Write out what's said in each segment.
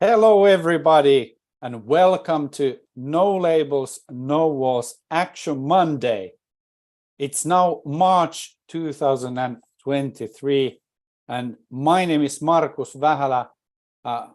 Hello, everybody, and welcome to No Labels, No Walls Action Monday. It's now March 2023, and my name is Markus Vähälä,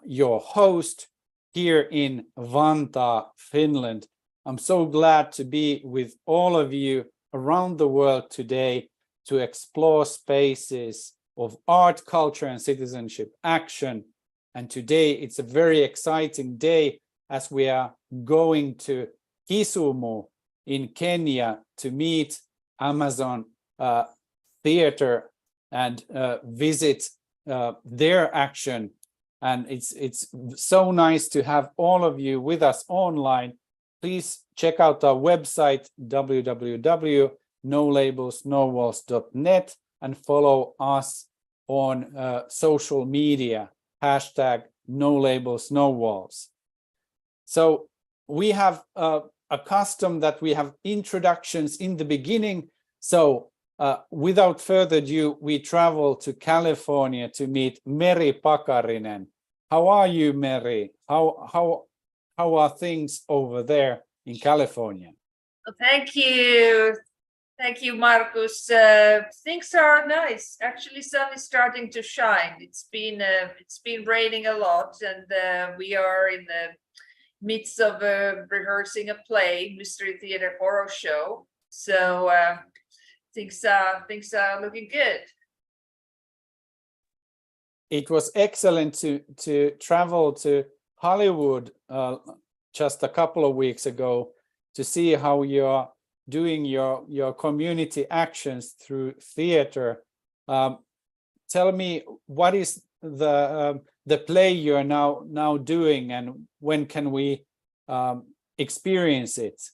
your host here in Vantaa, Finland. I'm so glad to be with all of you around the world today to explore spaces of art, culture, and citizenship action. And today it's a very exciting day as we are going to Kisumu in Kenya to meet Amazon Theatre and visit their action. And it's so nice to have all of you with us online. Please check out our website, www.nolabelsnowalls.net, and follow us on social media. #NoLabelsNoWalls. So we have a custom that we have introductions in the beginning. So without further ado, we travel to California to meet Meri Pakarinen. How are you, Meri? How are things over there in California? Thank you. Thank you, Markus. Things are nice. Actually, sun is starting to shine. It's been raining a lot, and we are in the midst of rehearsing a play, Mystery Theater Horror Show. So things are looking good. It was excellent to travel to Hollywood just a couple of weeks ago to see how you're doing your community actions through theater. Tell me, what is the play you're now doing, and when can we experience it?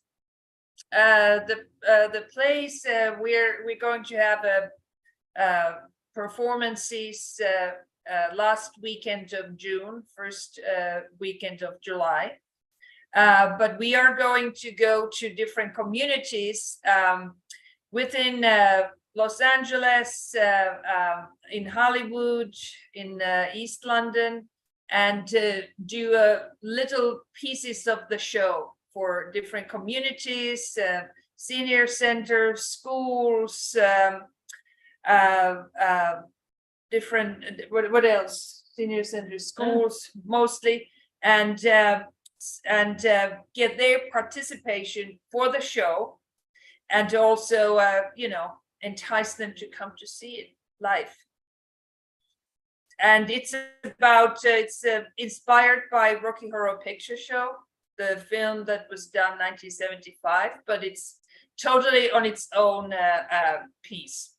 The plays we're going to have performances last weekend of June, first weekend of July. But we are going to go to different communities within Los Angeles, in Hollywood, in East London, and do little pieces of the show for different communities, senior centers, schools, different, what else? Senior centers, schools, mostly, and get their participation for the show, and also entice them to come to see it live. And it's inspired by Rocky Horror Picture Show, the film that was done 1975, but it's totally on its own piece.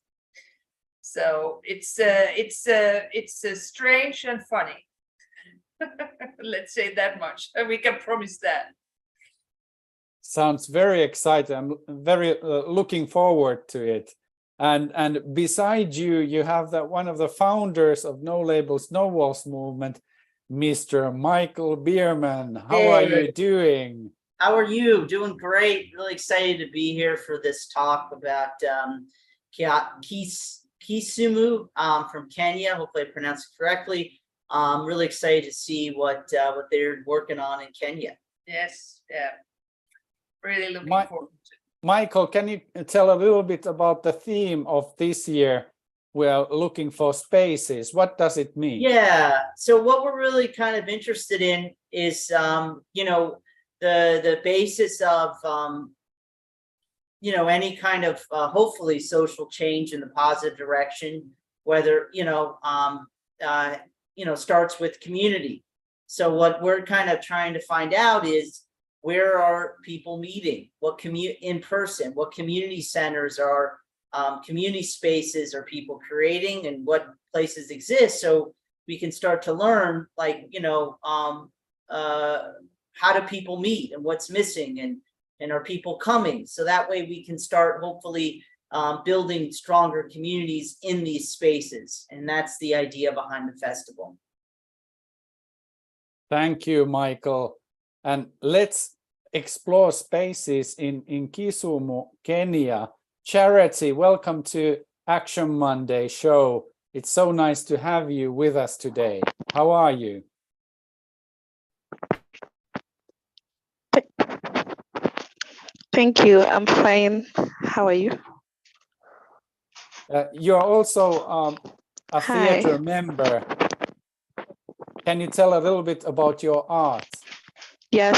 So it's strange and funny. Let's say that much. We can promise that. Sounds very exciting. I'm very looking forward to it. And beside you, you have one of the founders of No Labels, No Walls movement, Mr. Michael Bierman. How are you doing? How are you? Doing great. Really excited to be here for this talk about Kisumu from Kenya. Hopefully I pronounced it correctly. I'm really excited to see what they're working on in Kenya. Yes, yeah. Really looking forward to it. Michael, can you tell a little bit about the theme of this year? We're looking for spaces. What does it mean? Yeah, so what we're really kind of interested in is, the basis of, any kind of hopefully social change in the positive direction, whether, starts with community. So what we're kind of trying to find out is, where are people meeting? What in person? What community centers are community spaces are people creating, and what places exist? So we can start to learn, how do people meet, and what's missing, and are people coming? So that way we can start hopefully building stronger communities in these spaces, and that's the idea behind the festival. Thank you, Michael. And let's explore spaces in Kisumu, Kenya. Charity, welcome to Action Monday show. It's so nice to have you with us today. How are you? Thank you. I'm fine. How are you? You're also a Hi. theater member. Can you tell a little bit about your art? Yes.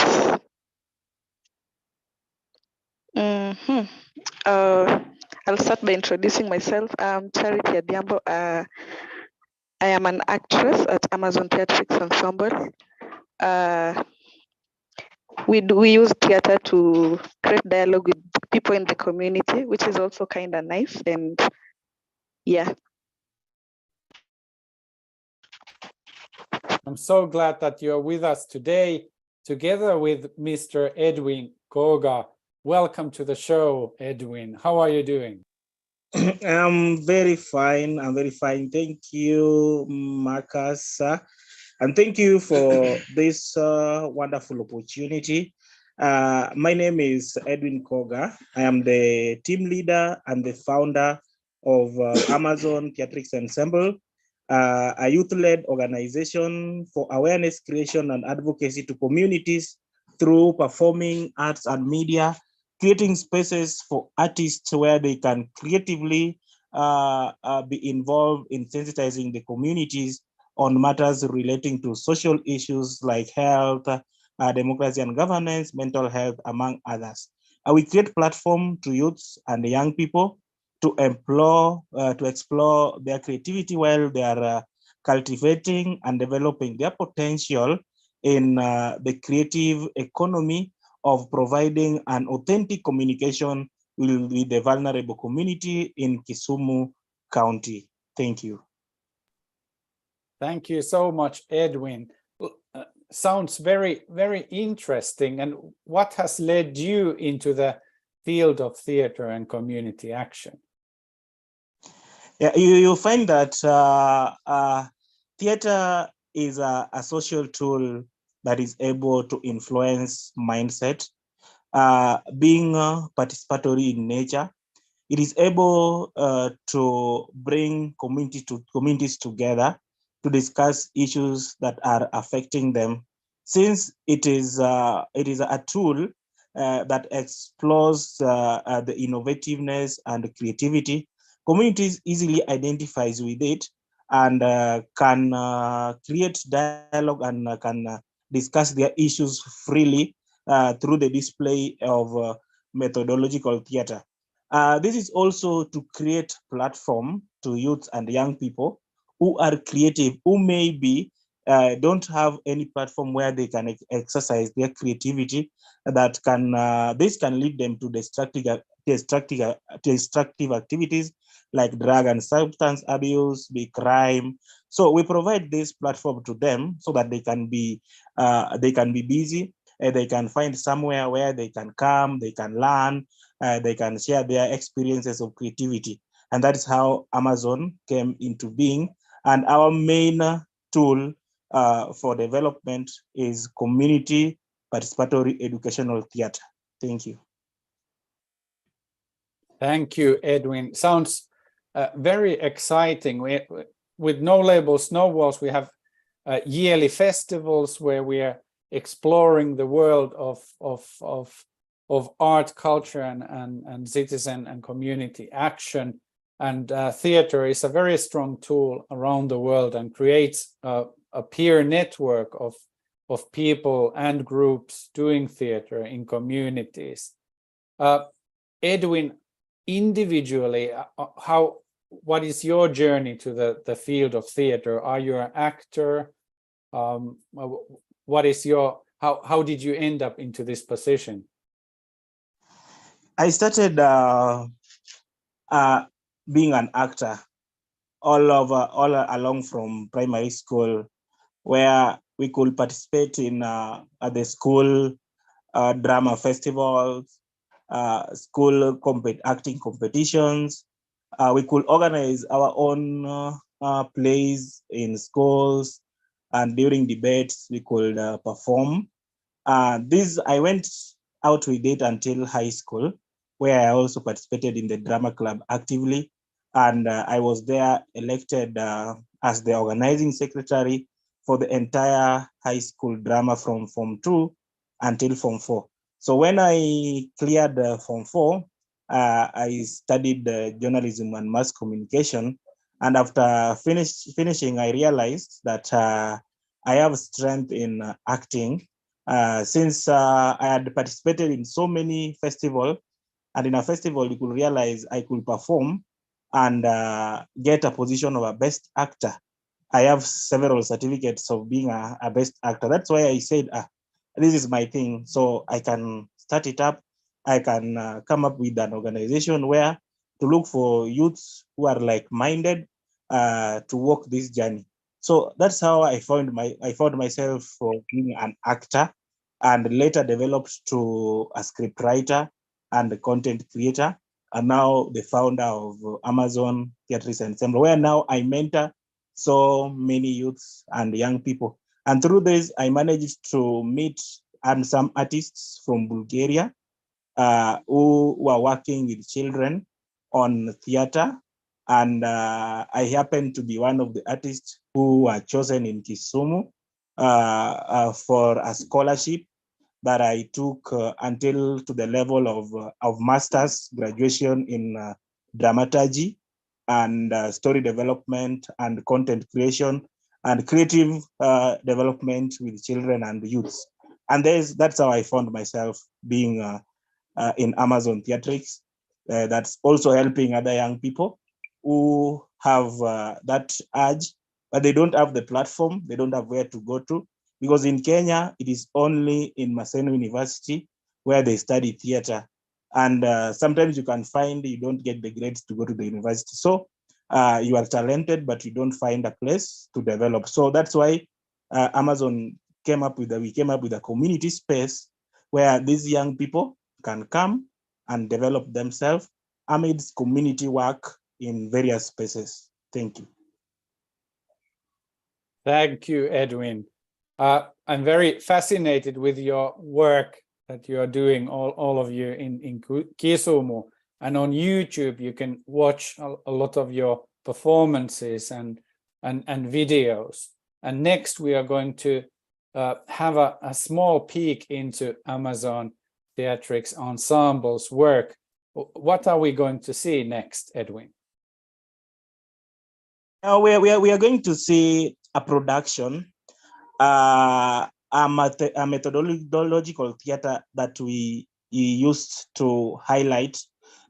Mm-hmm. I'll start by introducing myself. I'm Charity Adhiambo. I am an actress at Amazon Theatrics Ensemble. We use theater to create dialogue with people in the community, which is also kind of nice. And yeah. I'm so glad that you're with us today, together with Mr. Edwin Koga. Welcome to the show, Edwin. How are you doing? I'm very fine. I'm very fine. Thank you, Marcus. And thank you for this wonderful opportunity. My name is Edwin Koga. I am the team leader and the founder of Amazon Theatrics Ensemble, a youth-led organization for awareness creation and advocacy to communities through performing arts and media, creating spaces for artists where they can creatively be involved in sensitizing the communities on matters relating to social issues like health, democracy and governance, mental health, among others. We create platform to youths and young people to explore their creativity while they are cultivating and developing their potential in the creative economy of providing an authentic communication with the vulnerable community in Kisumu County. Thank you. Thank you so much, Edwin. Sounds very, very interesting. And what has led you into the field of theater and community action? Yeah, you find that theater is a social tool that is able to influence mindset, being participatory in nature. It is able to bring communities together to discuss issues that are affecting them. Since it is a tool that explores the innovativeness and the creativity, communities easily identifies with it and can create dialogue and can discuss their issues freely through the display of methodological theater. This is also to create platform to youth and young people who are creative, who maybe don't have any platform where they can exercise their creativity. That can this can lead them to destructive activities like drug and substance abuse, be crime. So we provide this platform to them so that they can be busy. They can find somewhere where they can come, they can learn, they can share their experiences of creativity. And that is how Amazon came into being. And our main tool for development is community participatory educational theater. Thank you. Thank you, Edwin. Sounds very exciting. With No Labels, No Walls, we have yearly festivals where we are exploring the world of art, culture, and citizen and community action. And theater is a very strong tool around the world and creates a peer network of people and groups doing theater in communities. Edwin, individually, what is your journey to the field of theater? Are you an actor? What is your how did you end up into this position? I started being an actor all along from primary school, where we could participate in at the school drama festivals, school acting competitions. We could organize our own plays in schools, and during debates we could perform. I went out with it until high school, where I also participated in the drama club actively, and I was there elected as the organizing secretary for the entire high school drama from Form 2 until Form 4. So when I cleared Form 4, I studied journalism and mass communication. And after finishing, I realized that I have strength in acting since I had participated in so many festivals. And in a festival, you could realize I could perform and get a position of a best actor. I have several certificates of being a best actor. That's why I said, this is my thing. So I can start it up. I can come up with an organization where to look for youths who are like-minded to walk this journey. So that's how I found myself for being an actor, and later developed to a scriptwriter and a content creator, and now the founder of Amazon Theatrics Ensemble, where now I mentor so many youths and young people. And through this, I managed to meet some artists from Bulgaria who were working with children on theater. And I happened to be one of the artists who were chosen in Kisumu for a scholarship that I took until to the level of master's graduation in dramaturgy and story development and content creation and creative development with children and youths. And that's how I found myself being in Amazon Theatrics. That's also helping other young people who have that urge, but they don't have the platform, they don't have where to go to. Because in Kenya, it is only in Maseno University where they study theater. And sometimes you can find you don't get the grades to go to the university. So you are talented, but you don't find a place to develop. So that's why Amazon came up with a community space where these young people can come and develop themselves amidst community work in various spaces. Thank you. Thank you, Edwin. I'm very fascinated with your work that you are doing, all of you in Kisumu. And on YouTube, you can watch a lot of your performances and videos. And next, we are going to have a small peek into Amazon Theatrics Ensemble's work. What are we going to see next, Edwin? Now we are going to see a production, a methodological theater that we used to highlight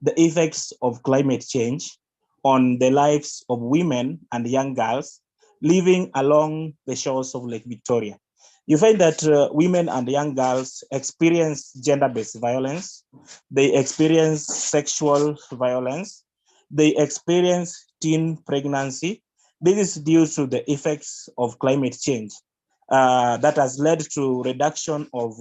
the effects of climate change on the lives of women and young girls living along the shores of Lake Victoria. You find that women and young girls experience gender-based violence, they experience sexual violence, they experience teen pregnancy. This is due to the effects of climate change that has led to reduction of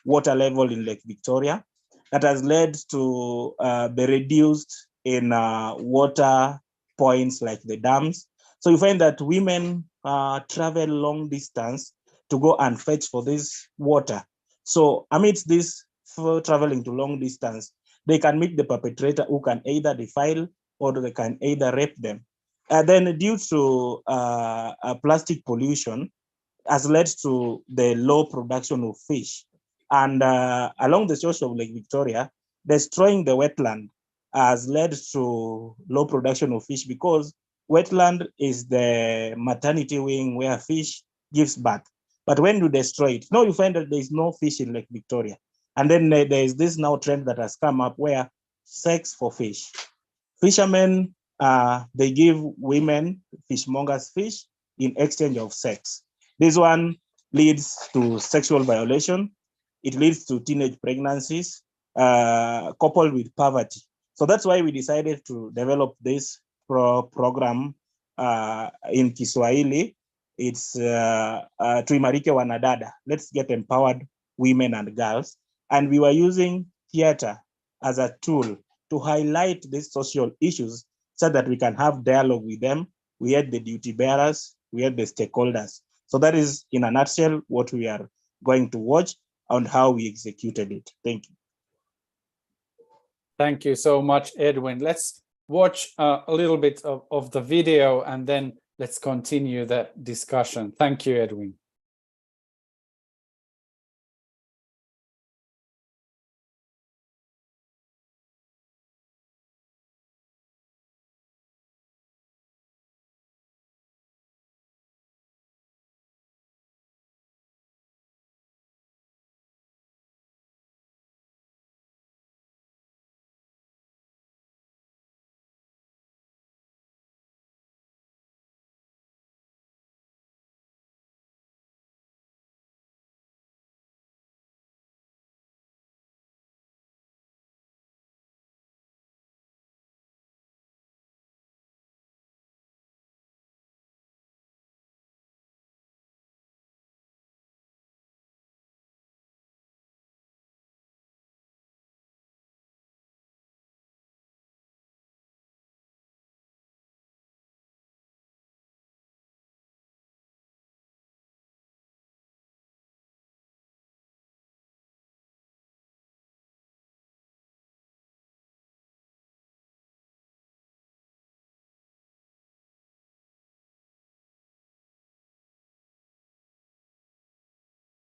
water level in Lake Victoria, that has led to the reduced in water points like the dams. So you find that women travel long distance to go and fetch for this water. So amidst this traveling to long distance, they can meet the perpetrator who can either defile or they can either rape them. And then due to plastic pollution has led to the low production of fish. And along the shores of Lake Victoria, destroying the wetland has led to low production of fish because wetland is the maternity wing where fish gives birth. But when you destroy it, now you find that there is no fish in Lake Victoria. And then there is this now trend that has come up where sex for fish. Fishermen, they give women fishmongers fish in exchange of sex. This one leads to sexual violation. It leads to teenage pregnancies, coupled with poverty. So that's why we decided to develop this program in Kiswahili. It's Tuimarike Wanadada. Let's get empowered women and girls. And we were using theater as a tool to highlight these social issues so that we can have dialogue with them. We had the duty bearers, we had the stakeholders. So that is, in a nutshell, what we are going to watch and how we executed it. Thank you. Thank you so much, Edwin. Let's watch a little bit of the video and then let's continue the discussion. Thank you, Edwin.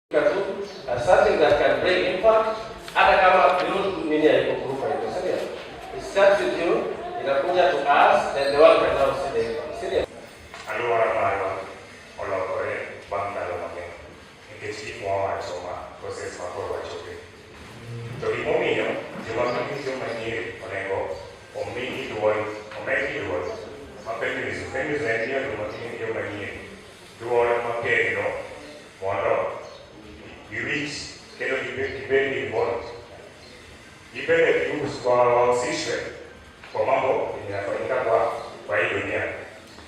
something that can bring impact hata kama nini haikukurupa iko serious. It starts with you, inakuja to us, then the world can now see the impact. Serious. Allora parlo olokore bangalo mage nikech gik mwawacho process ma koro wachope to gimomiyo joma nyiri onego omigi duol ma feminism en joma nyiri duol makendo mondo giwich kendo gibed involved gibed wahusishwe kwa mambo yanafanyika kwa hii dunia.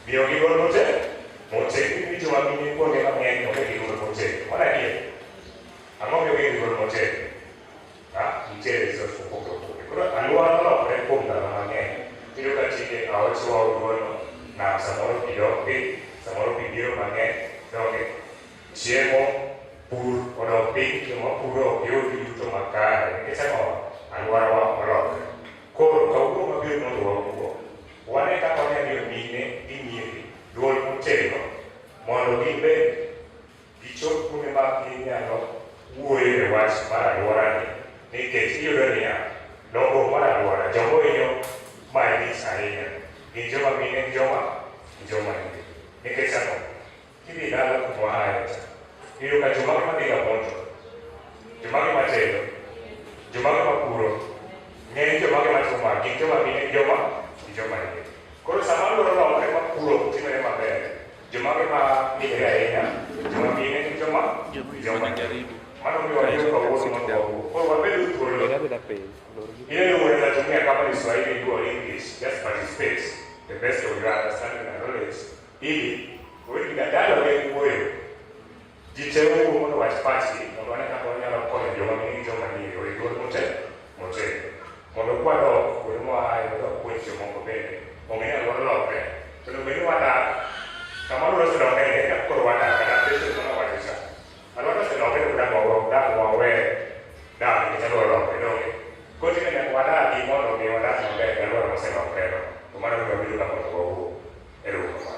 Miyo giduol motegno joma mine kuonde mang'eny onge gi duol motegno. Mar adier, ang'o miyo onge gi duol motegno? Nitiere reasons mopogore opogore. Koro alwora nolokore kuom ndalo mang'eny. Iyudo ka tinde aoch wago duolno, nam samoro pi dok piny, samoro pi biro mang'eny, donge chiemo, pur odok piny, joma puro ok yud yuto makare nikech ang'o? Alworawa olokore. Koro kawuono mabiro mondo wawuo, wane kaka wanyalo miyo mine gi nyiri duol motegno mondo gibed gichop kuonde ma ginyalo wuoyo e wach mar alworani nikech iyudo niya, lokruok mar alwora jogo hinyo malich ahinya gin joma mine gi joma nyiri nikech ang'o? Kidhi dala kuma aye cha, iyudo ka jomage madhiga ponjo, jomage matedo, jomage mapuro, ng'eny jomage matimo ma gin joma mine gi joma nyiri. Koro sama alwora lokore ma puro timore maber, jomage ma mine ahinya, joma mine gi joma nyiri. Mano miyo wayudo kawuono mondo wawuo. Koro wabed thuolo. Ile uweza tumia kama ni Swahili or English, just participate the best of your understanding and knowledge. Ili wewe dadalo wewe wuoyo. Jiteu mondo wach pachi, mondo ane kaka wanyalo konyo joma mine gi joma nyiri oyud duol motegno. Mondo kwadok kuonde moaye wadok puonj jomoko bende ong'e alwora lokore. Kendo bende wadak kama alwora oselokore kaka koro wadak adaptation mana wacho cha. Alwora oselokore kudak wawe dak nikech alwora olokore donge. Koro tinde nyaka wadagi mondo omi wadak maber e alwora moselokoreno. To mano miyo wabiro ka mondo wawuo. Erokamano.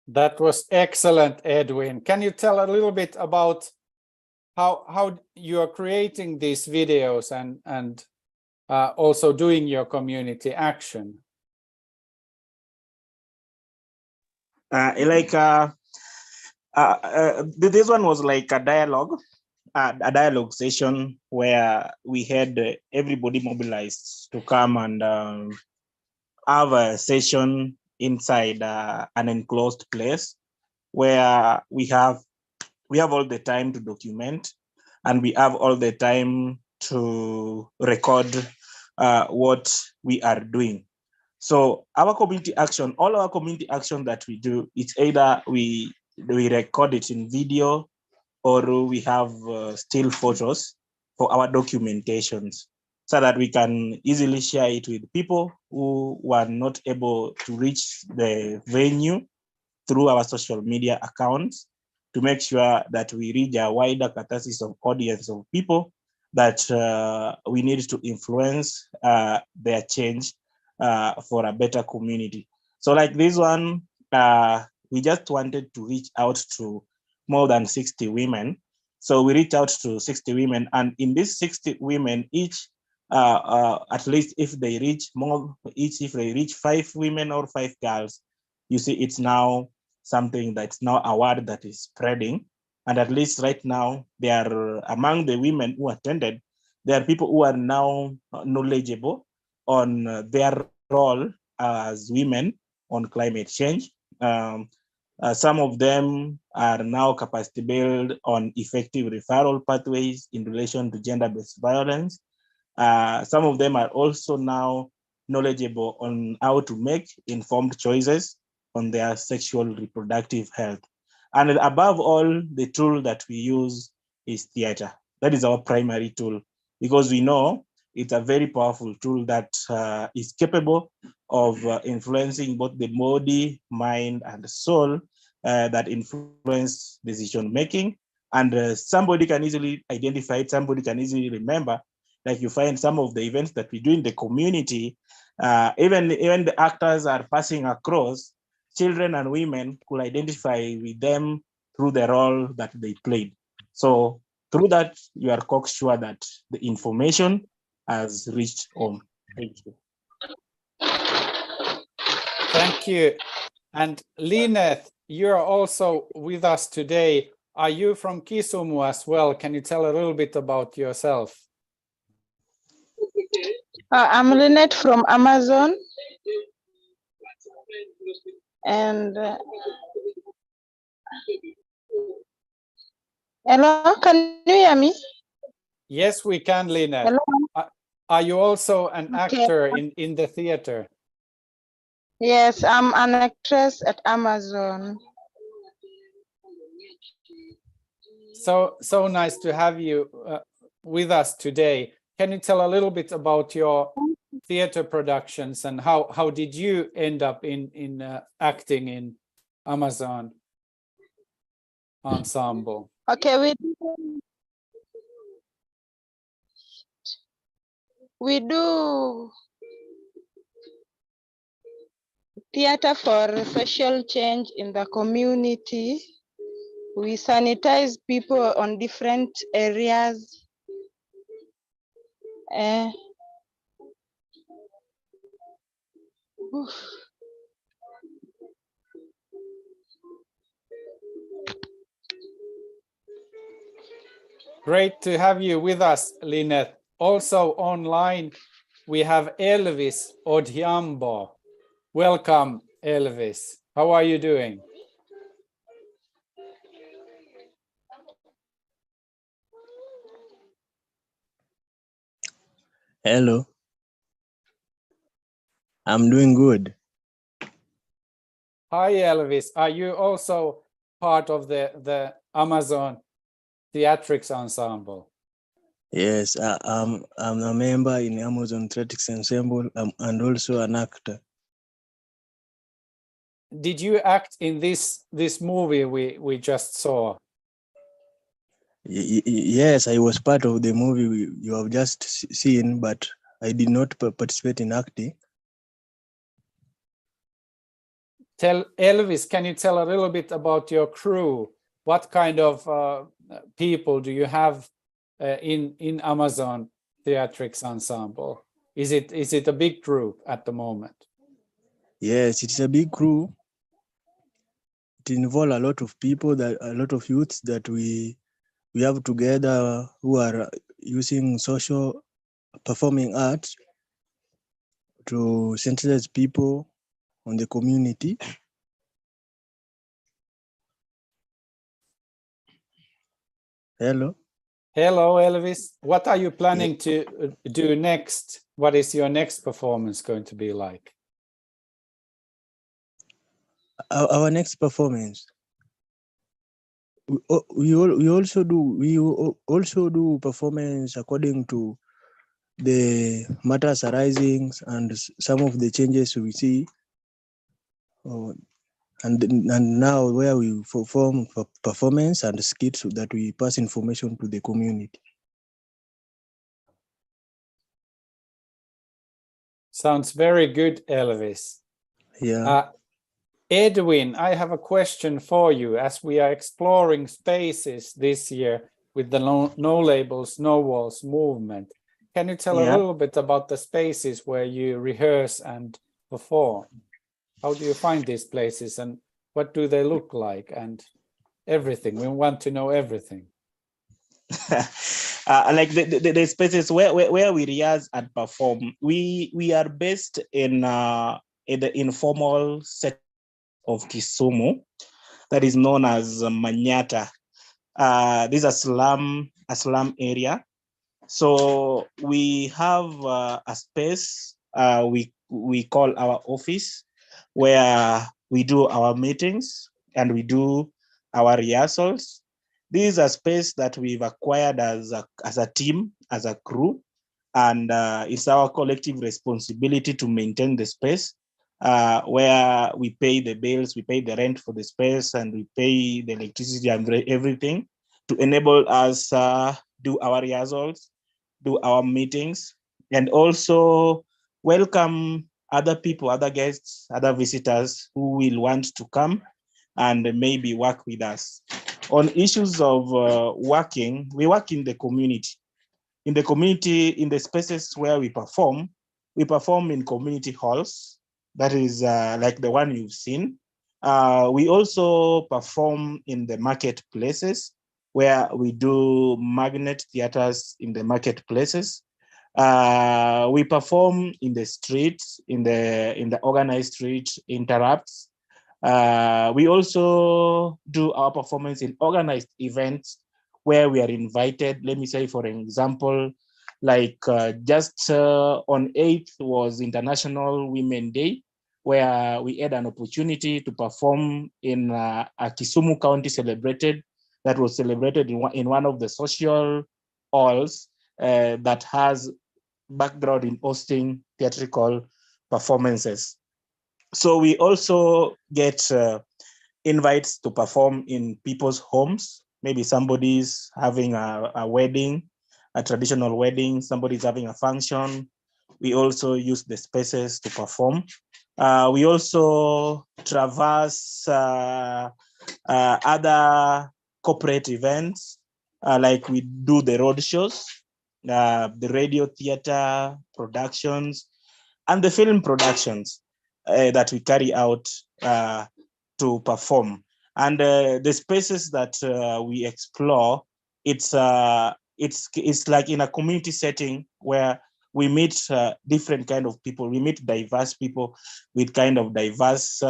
That was excellent, Edwin. Can you tell a little bit about how you are creating these videos and also doing your community action? This one was like a dialogue session where we had everybody mobilized to come and have a session inside an enclosed place where we have all the time to document, and we have all the time to record what we are doing. So our community action, all our community action that we do, it's either we record it in video or we have still photos for our documentations so that we can easily share it with people who were not able to reach the venue through our social media accounts, to make sure that we reach a wider catharsis of audience of people that we need to influence their change for a better community. So like this one, we just wanted to reach out to more than 60 women. So we reached out to 60 women, and in these 60 women, each, at least if they reach 5 women or 5 girls, you see, it's now something that's now a word that is spreading. And at least right now, they are among the women who attended, there are people who are now knowledgeable on their role as women on climate change. Some of them are now capacity built on effective referral pathways in relation to gender-based violence. Some of them are also now knowledgeable on how to make informed choices on their sexual reproductive health. And above all, the tool that we use is theater. That is our primary tool, because we know it's a very powerful tool that is capable of influencing both the body, mind, and soul that influence decision making. And somebody can easily identify it, somebody can easily remember. Like you find some of the events that we do in the community, even the actors are passing across, children and women could identify with them through the role that they played. So through that, you are sure that the information has reached home. Thank you. Thank you. And Lineth, you're also with us today. Are you from Kisumu as well? Can you tell a little bit about yourself? I'm Lynette from Amazon. And hello, can you hear me? Yes, we can, Lineth. Hello? Are you also an Okay. actor in the theater? Yes, I'm an actress at Amazon. So nice to have you with us today. Can you tell a little bit about your theater productions and how did you end up in acting in Amazon ensemble? Okay, we do theater for social change in the community. We sanitize people on different areas. Great to have you with us, Lineth. Also online, we have Elvis Odhiambo. Welcome, Elvis. How are you doing? Hello. I'm doing good. Hi, Elvis. Are you also part of the Amazon Theatrics Ensemble? Yes, I'm a member in Amazon Theatrics Ensemble and also an actor. Did you act in this movie we just saw? Yes, I was part of the movie you have just seen, but I did not participate in acting. Elvis, can you tell a little bit about your crew? What kind of people do you have in Amazon Theatrics Ensemble? Is it a big group at the moment? Yes, it's a big group. It involves a lot of people, a lot of youths that we have together who are using social performing arts to sensitize people on the community. Hello. Hello, Elvis. What are you planning to do next? What is your next performance going to be like? Our next performance. We also do performance according to the matters arising and some of the changes we see. And now where we perform performance and skits so that we pass information to the community. Sounds very good, Elvis. Yeah. Edwin, I have a question for you. As we are exploring spaces this year with the No Labels, No Walls movement, can you tell a little bit about the spaces where you rehearse and perform? How do you find these places and what do they look like and everything? We want to know everything. Like the spaces where we rehearse and perform, we are based in the informal set of Kisumu that is known as Manyata. This is a slum area. So we have a space we call our office, where we do our meetings and we do our rehearsals. This is a space that we've acquired as a team, as a crew, and it's our collective responsibility to maintain the space, where we pay the bills, we pay the rent for the space, and we pay the electricity and everything to enable us do our rehearsals, do our meetings, and also welcome other people, other guests, other visitors who will want to come and maybe work with us. On issues of working, we work in the community. In the community, in the spaces where we perform in community halls. That is like the one you've seen. We also perform in the marketplaces, where we do magnet theaters in the marketplaces. We perform in the streets, in the organized street interrupts. We also do our performance in organized events where we are invited. Let me say, for example, like just on 8th was International Women's Day, where we had an opportunity to perform in a Kisumu County that was celebrated in one of the social halls that has background in hosting theatrical performances. So we also get invites to perform in people's homes. Maybe somebody's having a wedding, a traditional wedding, somebody's having a function. We also use the spaces to perform. We also traverse other corporate events, like we do the road shows, the radio theater productions, and the film productions that we carry out to perform. And the spaces that we explore, it's like in a community setting where we meet different kind of people. We meet diverse people with kind of diverse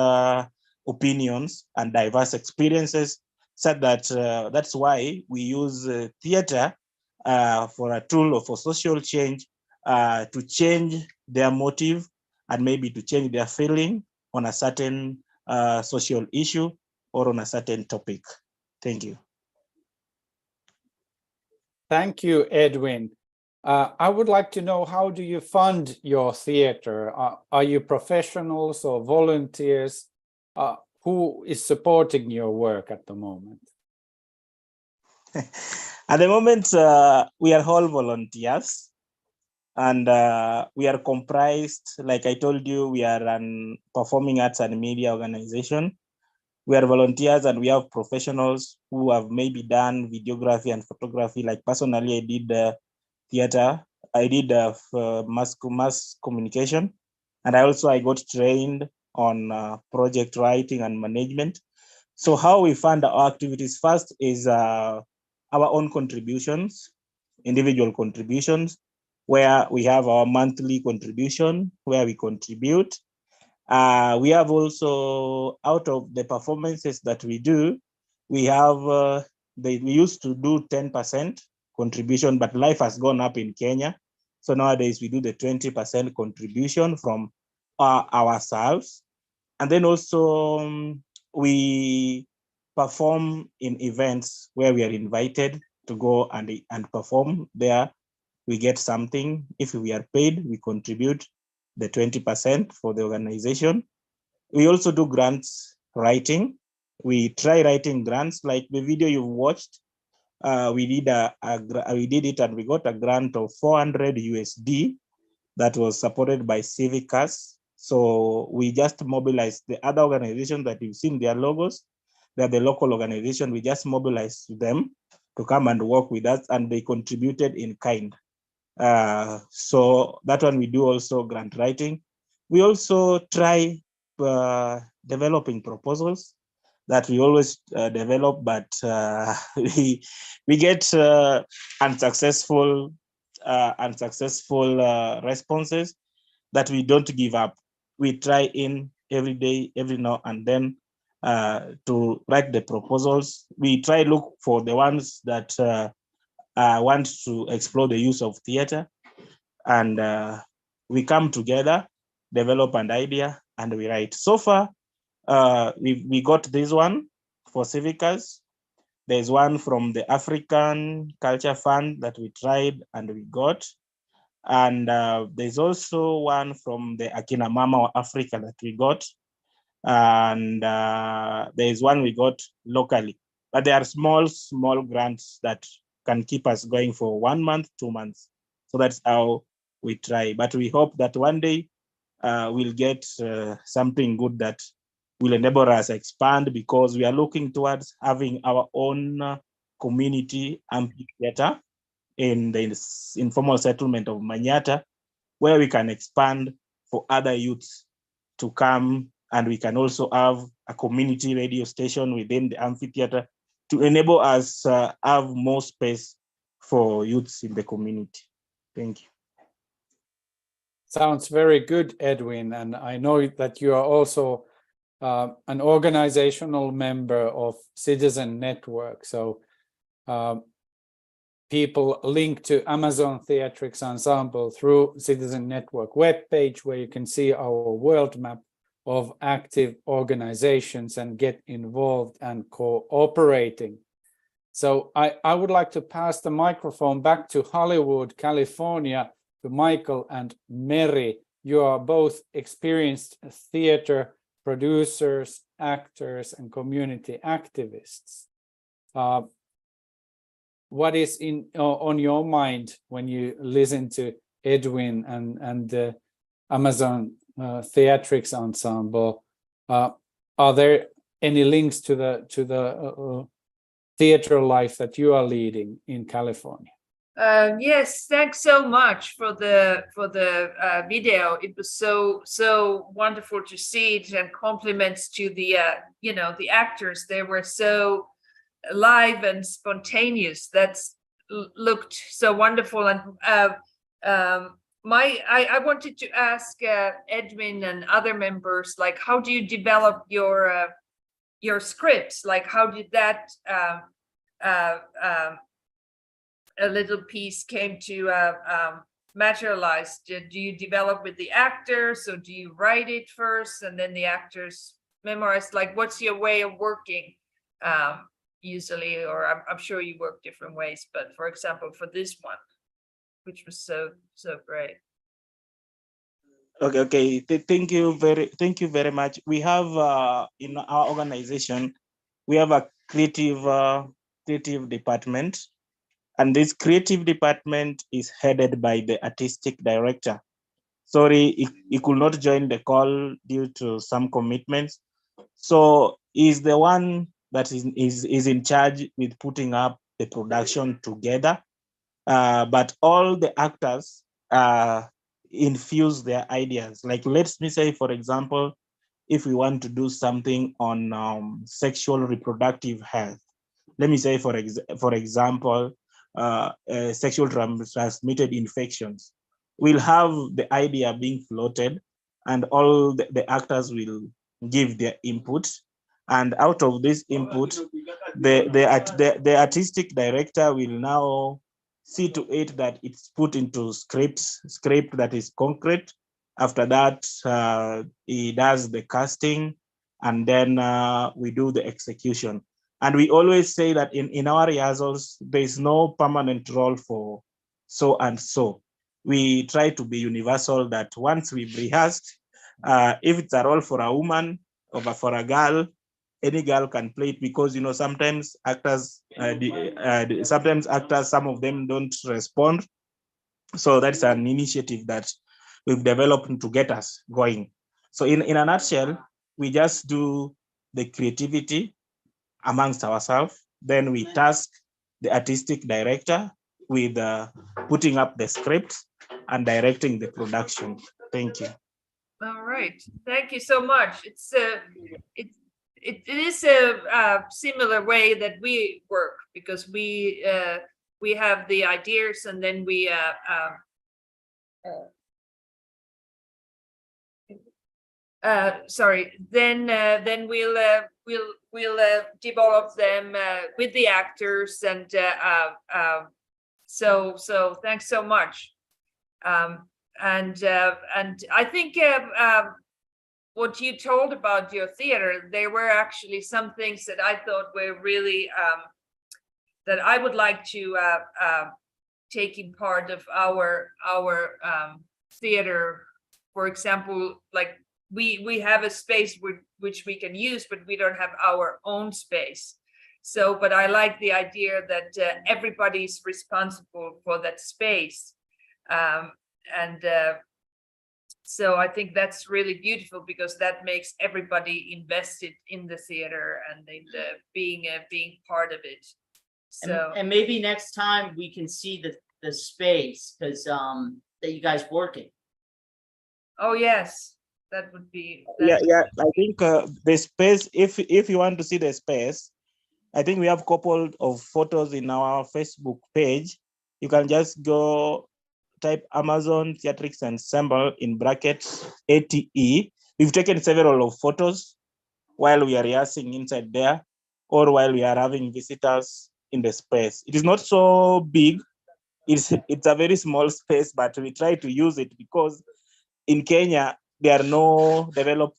opinions and diverse experiences. So that that's why we use theater for a tool for social change, to change their motive and maybe to change their feeling on a certain social issue or on a certain topic. Thank you. Thank you, Edwin. I would like to know, how do you fund your theater? Are you professionals or volunteers? Who is supporting your work at the moment? At the moment, we are all volunteers, and we are comprised, like I told you, we are an performing arts and media organization. we are volunteers and we have professionals who have maybe done videography and photography. Like personally, I did theater. I did mass communication, and I got trained on project writing and management. So how we fund our activities first is our own contributions, individual contributions, where we have our monthly contribution, where we contribute. We have also, out of the performances that we do, we have, we used to do 10% contribution, but life has gone up in Kenya. So nowadays we do the 20% contribution from ourselves. And then also we perform in events where we are invited to go and perform there. We get something. If we are paid, we contribute the 20% for the organization. We also do grants writing. We try writing grants like the video you've watched. We did it and we got a grant of 400 USD that was supported by Civicus. So we just mobilized the other organizations that you've seen their logos. They're the local organization. We just mobilized them to come and work with us, and they contributed in kind. So that one we do also grant writing. We also try developing proposals that we always develop, but we get unsuccessful responses that we don't give up. We try in every day, every now and then to write the proposals. We try look for the ones that want to explore the use of theater, and we come together, develop an idea, and we write. So far, we got this one for Civicus. There's one from the African Culture Fund that we tried and we got. And there's also one from the Akina Mama Africa that we got. And there's one we got locally. But they are small grants that can keep us going for 1 month, 2 months. So that's how we try. But we hope that one day we'll get something good that will enable us to expand, because we are looking towards having our own community amphitheater in the informal settlement of Manyata, where we can expand for other youths to come, and we can also have a community radio station within the amphitheater to enable us have more space for youths in the community. Thank you. Sounds very good, Edwin. And I know that you are also an organizational member of Citizen Network. So people link to Amazon Theatrics Ensemble through Citizen Network webpage, where you can see our world map of active organizations and get involved and cooperating. So I would like to pass the microphone back to Hollywood, California, to Michael and Mary. You are both experienced theater producers, actors, and community activists. What is on your mind when you listen to Edwin and the Amazon Theatrics Ensemble? Are there any links to the theater life that you are leading in California? Yes, thanks so much for the video. It was so wonderful to see it, and compliments to the the actors. They were so live and spontaneous. That's looked so wonderful. And I wanted to ask Edwin and other members, like, how do you develop your scripts? Like, how did that a little piece came to materialize? Do you develop with the actors, or do you write it first and then the actors memorize? Like, what's your way of working usually? Or I'm sure you work different ways, but for example, for this one, which was so great. Okay. Thank you very much. We have in our organization, we have a creative department, and this creative department is headed by the artistic director. Sorry, he could not join the call due to some commitments. So is the one that is in charge with putting up the production together. But all the actors infuse their ideas. Like, let me say, for example, if we want to do something on sexual reproductive health, let me say, for example, sexual transmitted infections, we'll have the idea being floated, and all the actors will give their input. And out of this input, the artistic director will now see to it that it's put into script that is concrete. After that, he does the casting, and then we do the execution. And we always say that in our rehearsals, there is no permanent role for so and so. We try to be universal, that once we've rehearsed, if it's a role for a woman or for a girl, any girl can play it, because sometimes actors, some of them don't respond. So that's an initiative that we've developed to get us going. So in a nutshell, we just do the creativity amongst ourselves. Then we task the artistic director with putting up the script and directing the production. Thank you. All right, thank you so much. It is a similar way that we work, because we have the ideas, and then we then we'll develop them with the actors, and so thanks so much. And I think what you told about your theater, there were actually some things that I thought were really that I would like to take in part of our theater. For example, like we have a space which we can use, but we don't have our own space. So, but I like the idea that everybody's responsible for that space. So I think that's really beautiful, because that makes everybody invested in the theater and in being part of it. So And maybe next time we can see the space, because that you guys working. oh yes, that would be Yeah, I think the space, if you want to see the space, I think we have a couple of photos in our Facebook page. You can just go type Amazon Theatrics Ensemble in brackets ATE. We've taken several of photos while we are rehearsing inside there, or while we are having visitors in the space. It is not so big. It's a very small space, but we try to use it because in Kenya, there are no developed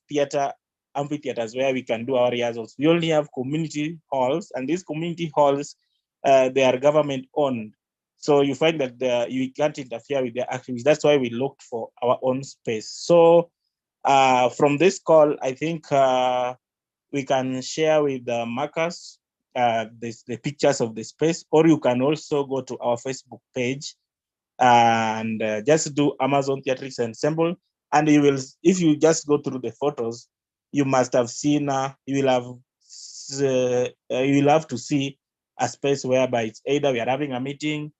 amphitheaters where we can do our rehearsals. We only have community halls, and these community halls, they are government owned. So you find that you can't interfere with their activities. That's why we looked for our own space. So from this call, I think we can share with Marcus the pictures of the space, or you can also go to our Facebook page and just do Amazon Theatrics Ensemble. And you will, if you just go through the photos, you must have seen, you will have to see a space whereby it's either we are having a meeting,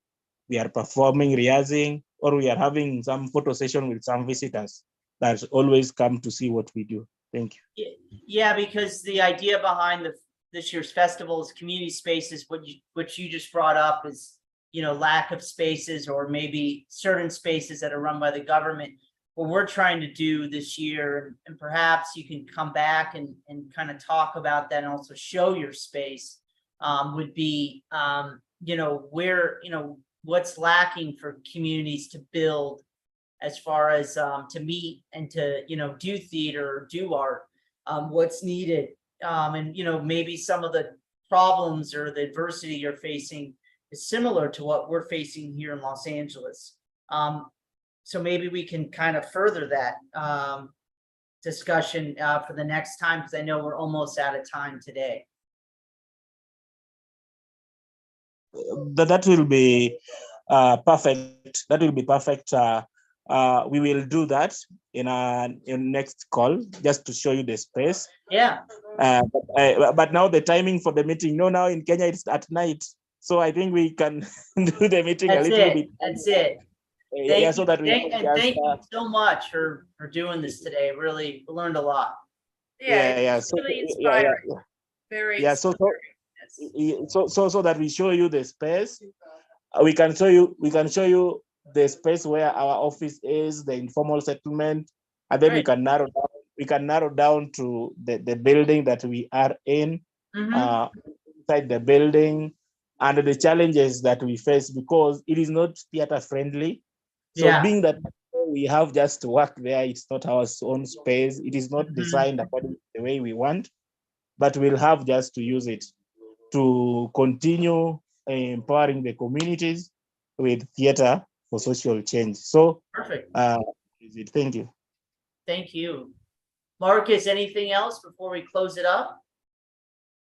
we are performing, rehearsing, or we are having some photo session with some visitors that always come to see what we do. Thank you. Yeah, because the idea behind this year's festival is community spaces. What you just brought up is, lack of spaces, or maybe certain spaces that are run by the government. What we're trying to do this year, and perhaps you can come back and kind of talk about that and also show your space, would be, where, what's lacking for communities to build as far as to meet and to, do theater or do art, what's needed. And, maybe some of the problems or the adversity you're facing is similar to what we're facing here in Los Angeles. So maybe we can kind of further that discussion for the next time, because I know we're almost out of time today. That will be perfect. That will be perfect. we will do that in our next call, just to show you the space. Yeah, But now the timing for the meeting, now in Kenya it's at night, so I think we can do the meeting a that's little it. bit. That's it. Yeah, so that we can And just, thank you so much for doing this today. Really learned a lot. Yeah, it's so really inspiring. Very inspiring. Yes. so that we show you the space. We can show you the space where our office is, the informal settlement, and then we Right. can narrow down to the building that we are in, Mhm. inside the building, and the challenges that we face, because it is not theater friendly. So Yeah. being that we have just to work there, it's not our own space, it is not Mhm. designed according to the way we want, but we'll have just to use it to continue empowering the communities with theater for social change. So Perfect. thank you. Thank you. Marcus, anything else before we close it up?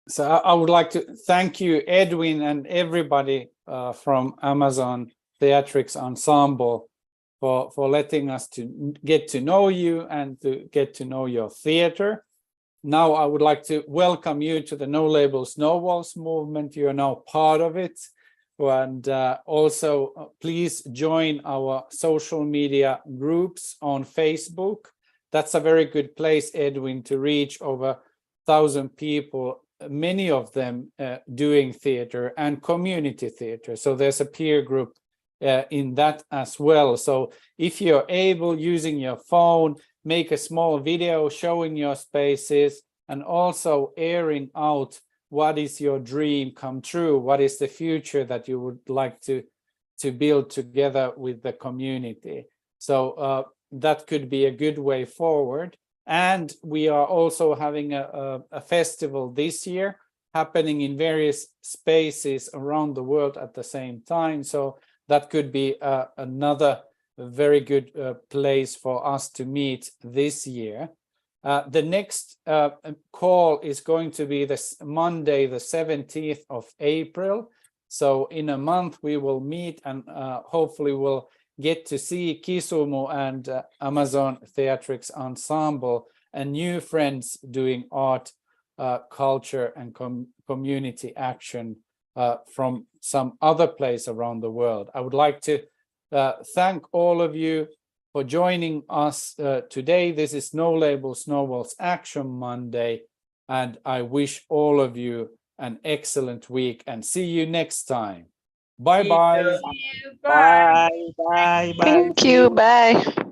So I would like to thank you, Edwin, and everybody from Amazon Theatrics Ensemble for letting us to get to know you and to get to know your theater. Now I would like to welcome you to the No Labels, No Walls movement. You are now part of it. And also please join our social media groups on Facebook. That's a very good place, Edwin, to reach over 1,000 people, many of them doing theater and community theater. So there's a peer group in that as well. So if you're able, using your phone, make a small video showing your spaces and also airing out what is your dream come true, what is the future that you would like to build together with the community. So that could be a good way forward. And we are also having a festival this year happening in various spaces around the world at the same time. So that could be another very good place for us to meet this year. The next call is going to be this Monday, the 17th of April. So in a month we will meet and hopefully we'll get to see Kisumu and Amazon Theatrics Ensemble and new friends doing art, culture and community action from some other place around the world. I would like to thank all of you for joining us today. This is No Labels, No Walls Action Monday, and I wish all of you an excellent week and see you next time. Bye-bye. See you. Bye. Bye. Thank you. Bye.